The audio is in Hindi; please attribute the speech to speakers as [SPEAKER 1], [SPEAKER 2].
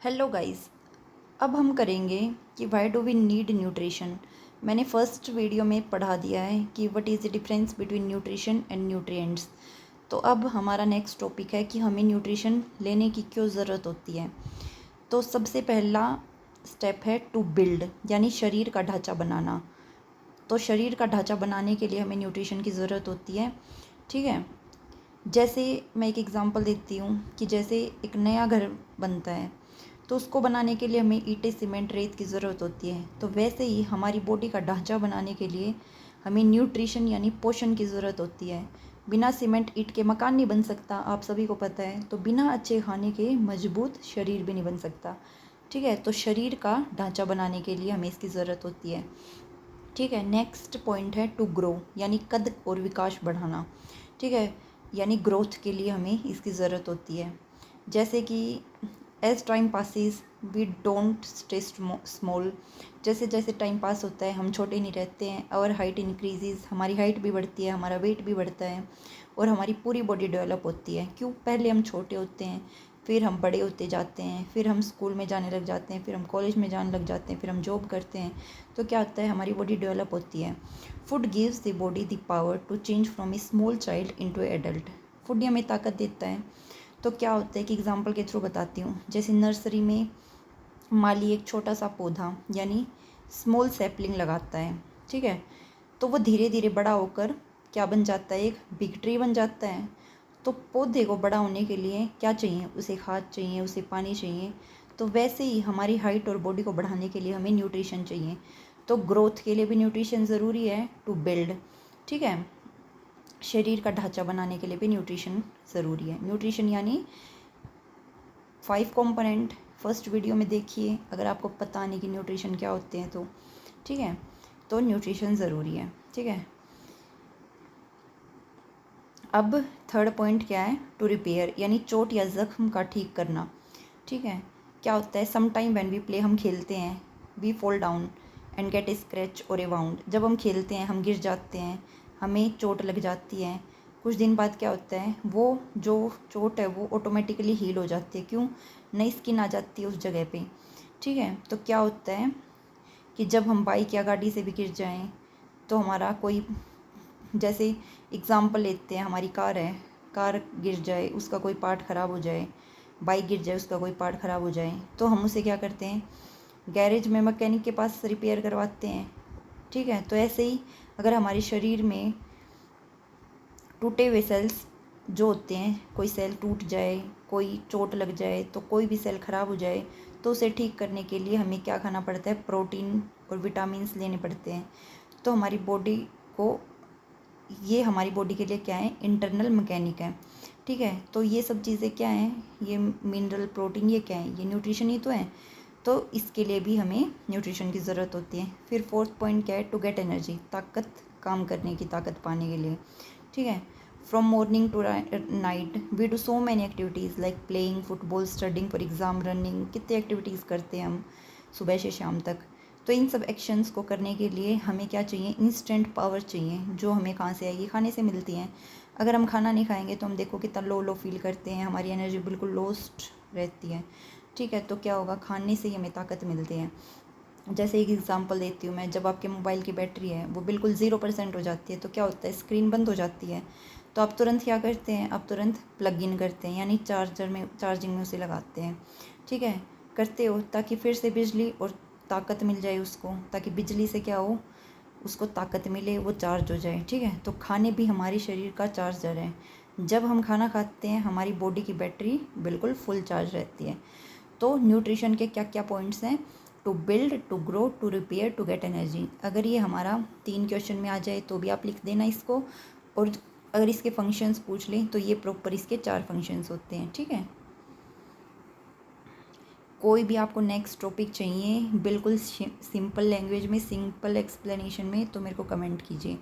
[SPEAKER 1] Hello guys. अब हम करेंगे कि why do we need nutrition. मैंने फर्स्ट वीडियो में पढ़ा दिया है कि what is the difference between nutrition and nutrients. तो अब हमारा नेक्स्ट टॉपिक है कि हमें न्यूट्रिशन लेने की क्यों ज़रूरत होती है। तो सबसे पहला स्टेप है टू बिल्ड, यानी शरीर का ढांचा बनाना। तो शरीर का ढांचा बनाने के लिए हमें न्यूट्रिशन की ज़रूरत होती है। ठीक है, जैसे मैं एक एग्ज़ाम्पल देती हूँ कि जैसे एक नया घर बनता है तो उसको बनाने के लिए हमें ईंटें, सीमेंट, रेत की ज़रूरत होती है। तो वैसे ही हमारी बॉडी का ढांचा बनाने के लिए हमें न्यूट्रिशन यानी पोषण की ज़रूरत होती है। बिना सीमेंट ईंट के मकान नहीं बन सकता, आप सभी को पता है। तो बिना अच्छे खाने के मजबूत शरीर भी नहीं बन सकता। ठीक है, तो शरीर का ढांचा बनाने के लिए हमें इसकी ज़रूरत होती है। ठीक है, नेक्स्ट पॉइंट है टू ग्रो, यानी कद और विकास बढ़ाना। ठीक है, यानी ग्रोथ के लिए हमें इसकी ज़रूरत होती है। जैसे कि as time passes we don't stay small. जैसे जैसे टाइम पास होता है हम छोटे नहीं रहते हैं। और हाइट इंक्रीजेज, हमारी हाइट भी बढ़ती है, हमारा वेट भी बढ़ता है और हमारी पूरी बॉडी डेवलप होती है। क्यों? पहले हम छोटे होते हैं, फिर हम बड़े होते जाते हैं, फिर हम स्कूल में जाने लग जाते हैं, फिर हम कॉलेज में जाने लग जाते हैं, फिर हम जॉब करते हैं। तो क्या होता है, हमारी बॉडी डेवलप होती है। Food gives the body the power to change from a small child into adult. Food ही हमें ताकत देता है। तो क्या होता है कि एग्जांपल के थ्रू बताती हूँ। जैसे नर्सरी में माली एक छोटा सा पौधा यानी स्मॉल सैपलिंग लगाता है। ठीक है, तो वो धीरे धीरे बड़ा होकर क्या बन जाता है, एक बिग ट्री बन जाता है। तो पौधे को बड़ा होने के लिए क्या चाहिए, उसे खाद चाहिए, उसे पानी चाहिए। तो वैसे ही हमारी हाइट और बॉडी को बढ़ाने के लिए हमें न्यूट्रिशन चाहिए। तो ग्रोथ के लिए भी न्यूट्रिशन ज़रूरी है टू बिल्ड। ठीक है, शरीर का ढांचा बनाने के लिए भी न्यूट्रिशन ज़रूरी है। न्यूट्रिशन यानी 5 कंपोनेंट फर्स्ट वीडियो में देखिए, अगर आपको पता नहीं कि न्यूट्रिशन क्या होते हैं तो। ठीक है, तो न्यूट्रिशन ज़रूरी है। ठीक है, अब थर्ड पॉइंट क्या है, टू रिपेयर, यानी चोट या ज़ख्म का ठीक करना। ठीक है, क्या होता है, some time when we play, हम खेलते हैं, we fall down and get a scratch और ए वाउंड। जब हम खेलते हैं हम गिर जाते हैं, हमें चोट लग जाती है। कुछ दिन बाद क्या होता है, वो जो चोट है वो ऑटोमेटिकली हील हो जाती है। क्यों? नई स्किन आ जाती है उस जगह पे। ठीक है, तो क्या होता है कि जब हम बाइक या गाड़ी से भी गिर जाएं तो हमारा कोई, जैसे एग्ज़ाम्पल लेते हैं, हमारी कार है, कार गिर जाए, उसका कोई पार्ट ख़राब हो जाए, बाइक गिर जाए, उसका कोई पार्ट ख़राब हो जाए, तो हम उसे क्या करते हैं, गैरेज में मैकेनिक के पास रिपेयर करवाते हैं। ठीक है, तो ऐसे ही अगर हमारे शरीर में टूटे हुए सेल्स जो होते हैं, कोई सेल टूट जाए, कोई चोट लग जाए, तो कोई भी सेल ख़राब हो जाए, तो उसे ठीक करने के लिए हमें क्या खाना पड़ता है, प्रोटीन और विटामिन्स लेने पड़ते हैं। तो हमारी बॉडी को, ये हमारी बॉडी के लिए क्या है, इंटरनल मैकेनिक है। ठीक है, तो ये सब चीज़ें क्या हैं, ये मिनरल, प्रोटीन, ये क्या है, ये न्यूट्रिशन ही तो है। तो इसके लिए भी हमें न्यूट्रिशन की ज़रूरत होती है। फिर फोर्थ पॉइंट क्या है, टू गेट एनर्जी, ताकत, काम करने की ताकत पाने के लिए। ठीक है, from morning to night we do so many activities like playing football, studying for exam, running, कितनी एक्टिविटीज़ करते हैं हम सुबह से शाम तक। तो इन सब एक्शंस को करने के लिए हमें क्या चाहिए, इंस्टेंट पावर चाहिए, जो हमें कहाँ से आएगी, खाने से मिलती हैं। अगर हम खाना नहीं खाएंगे तो हम देखो कितना लो लो फील करते हैं, हमारी एनर्जी बिल्कुल लोस्ट रहती है। ठीक है, तो क्या होगा, खाने से ही हमें ताकत मिलती है। जैसे एक एग्जांपल देती हूँ मैं, जब आपके मोबाइल की बैटरी है वो बिल्कुल 0% हो जाती है, तो क्या होता है, स्क्रीन बंद हो जाती है। तो आप तुरंत क्या करते हैं, आप तुरंत प्लग इन करते हैं, यानी चार्जर में, चार्जिंग में उसे लगाते हैं। ठीक है, करते हो ताकि फिर से बिजली और ताकत मिल जाए उसको, ताकि बिजली से क्या हो, उसको ताकत मिले, वो चार्ज हो जाए। ठीक है, तो खाने भी हमारे शरीर का चार्जर है। जब हम खाना खाते हैं हमारी बॉडी की बैटरी बिल्कुल फुल चार्ज रहती है। तो न्यूट्रिशन के क्या क्या पॉइंट्स हैं, to build, to grow, to repair, to get energy. अगर ये हमारा 3 क्वेश्चन में आ जाए तो भी आप लिख देना इसको। और अगर इसके फंक्शंस पूछ लें तो ये प्रॉपर इसके 4 फंक्शंस होते हैं। ठीक है, कोई भी आपको नेक्स्ट टॉपिक चाहिए बिल्कुल सिंपल लैंग्वेज में, सिंपल एक्सप्लेनेशन में, तो मेरे को कमेंट कीजिए।